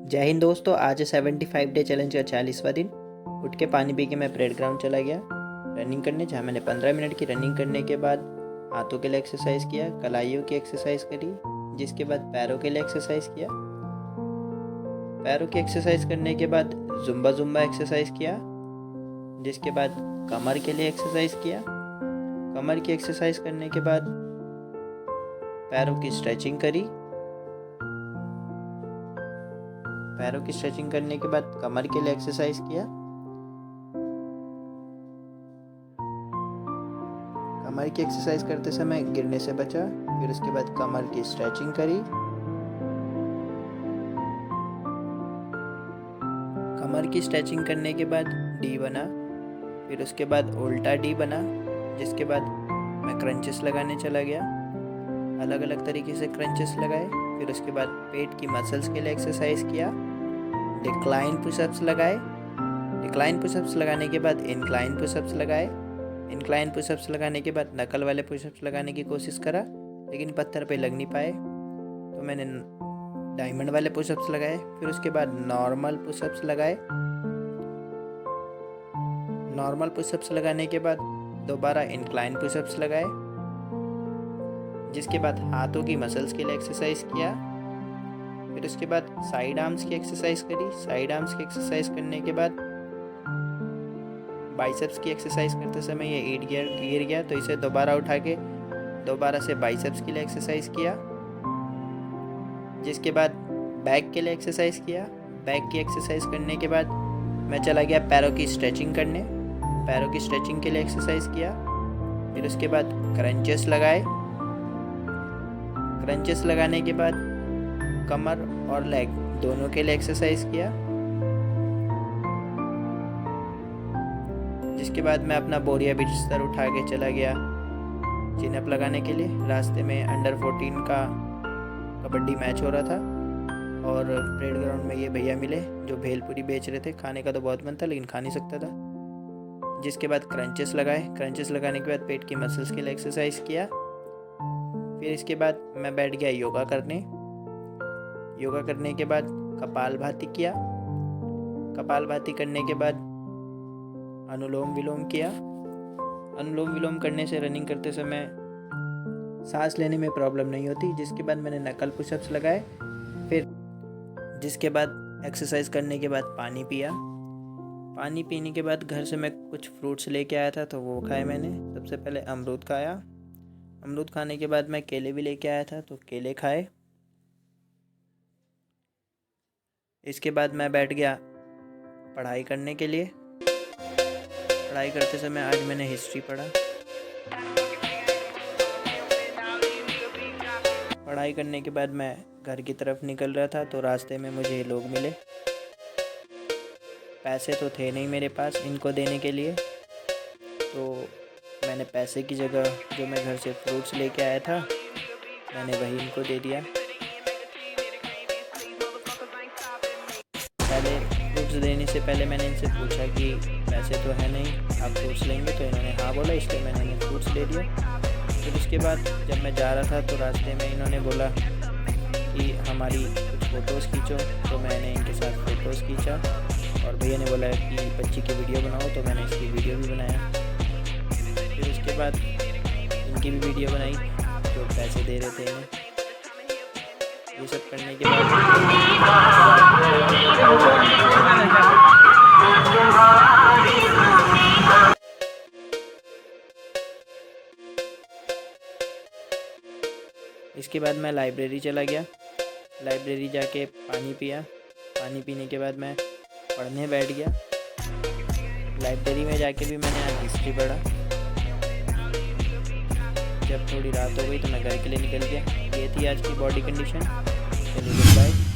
जय हिंद दोस्तों। आज है 75 डे चैलेंज का 40वां दिन। उठ के पानी पी के मैं परेड ग्राउंड चला गया रनिंग करने, जहाँ मैंने 15 मिनट की रनिंग करने के बाद हाथों के लिए एक्सरसाइज किया, कलाइयों की एक्सरसाइज करी, जिसके बाद पैरों के लिए एक्सरसाइज किया। पैरों की एक्सरसाइज करने के बाद जुम्बा एक्सरसाइज किया, जिसके बाद कमर के लिए एक्सरसाइज किया। कमर की एक्सरसाइज करने के बाद पैरों की स्ट्रेचिंग करी। पैरों की स्ट्रेचिंग करने के बाद कमर के लिए एक्सरसाइज किया। कमर की एक्सरसाइज करते समय गिरने से बचा। फिर उसके बाद कमर की स्ट्रेचिंग करी। कमर की स्ट्रेचिंग करने के बाद डी बना। फिर उसके बाद उल्टा डी बना, जिसके बाद मैं क्रंचेस लगाने चला गया। अलग अलग तरीके से क्रंचेस लगाए। फिर उसके बाद पेट की मसल्स के लिए एक्सरसाइज किया। डिक्लाइन पुशअप्स लगाए। डिक्लाइन पुशअप्स लगाने के बाद इंक्लाइन पुशअप्स लगाए। इंक्लाइन पुशअप्स लगाने के बाद नकल वाले पुशअप्स लगाने की कोशिश करा, लेकिन पत्थर पे लग नहीं पाए, तो मैंने डायमंड वाले पुशअप्स लगाए। फिर उसके बाद नॉर्मल पुशअप्स लगाए। नॉर्मल पुशअप्स लगाने के बाद दोबारा इंक्लाइन पुशअप्स लगाए, जिसके बाद हाथों की मसल्स के लिए एक्सरसाइज किया। फिर उसके बाद साइड आर्म्स की एक्सरसाइज करी। साइड आर्म्स की एक्सरसाइज करने के बाद बाइसेप्स की एक्सरसाइज करते समय ये ईट गिर गया, तो इसे दोबारा उठा के दोबारा से बाइसेप्स के लिए एक्सरसाइज किया। जिसके बाद बैक के लिए एक्सरसाइज किया। बैक की एक्सरसाइज करने के बाद मैं चला गया पैरों की स्ट्रेचिंग करने। पैरों की स्ट्रेचिंग के लिए एक्सरसाइज किया। फिर उसके बाद क्रंचेस लगाए। क्रंचेस लगाने के बाद कमर और लेग दोनों के लिए एक्सरसाइज किया। जिसके बाद मैं अपना बोरिया बिस्तर उठा के चला गया चिन अप लगाने के लिए। रास्ते में अंडर 14 का कबड्डी मैच हो रहा था और परेड ग्राउंड में ये भैया मिले जो भेलपुरी बेच रहे थे। खाने का तो बहुत मन था, लेकिन खा नहीं सकता था। जिसके बाद क्रंचेस लगाए। क्रंचेस लगाने के बाद पेट की मसल्स के लिए एक्सरसाइज किया। फिर इसके बाद मैं बैठ गया योगा करने। योगा करने के बाद कपालभाति किया। कपालभाति करने के बाद अनुलोम विलोम किया। अनुलोम विलोम करने से रनिंग करते समय सांस लेने में प्रॉब्लम नहीं होती। जिसके बाद मैंने नकल पुशअप्स लगाए। फिर जिसके बाद एक्सरसाइज करने के बाद पानी पिया। पानी पीने के बाद घर से मैं कुछ फ्रूट्स लेके आया था, तो वो खाए मैंने। सबसे पहले अमरूद खाया। अमरूद खाने के बाद मैं केले भी लेके आया था, तो केले खाए। इसके बाद मैं बैठ गया पढ़ाई करने के लिए। पढ़ाई करते समय आज मैंने हिस्ट्री पढ़ा। पढ़ाई करने के बाद मैं घर की तरफ निकल रहा था, तो रास्ते में मुझे लोग मिले। पैसे तो थे नहीं मेरे पास इनको देने के लिए, तो मैंने पैसे की जगह जो मैं घर से फ्रूट्स लेके आया था, मैंने वही इनको दे दिया। पहले फ्रूट्स देने से पहले मैंने इनसे पूछा कि पैसे तो है नहीं, आप फ्रूट्स लेंगे? तो इन्होंने हाँ बोला, इसलिए मैंने इन्हें फ्रूट्स दे दिया। फिर उसके बाद जब मैं जा रहा था, तो रास्ते में इन्होंने बोला कि हमारी कुछ फ़ोटोज़ खींचो, तो मैंने इनके साथ फ़ोटोज़ खींचा। और भैया ने बोला कि बच्ची की वीडियो बनाओ, तो मैंने इसकी वीडियो भी बनाया। फिर उसके बाद इनकी भी वीडियो बनाई जो पैसे दे रहे थे इन्हें। ये सब करने के बाद इसके बाद मैं लाइब्रेरी चला गया। लाइब्रेरी जाके पानी पिया। पानी पीने के बाद मैं पढ़ने बैठ गया। लाइब्रेरी में जाके भी मैंने आज हिस्ट्री पढ़ा। जब थोड़ी रात हो गई तो मैं घर के लिए निकल गया। ये थी आज की बॉडी कंडीशन। चलिए, गुड बाय।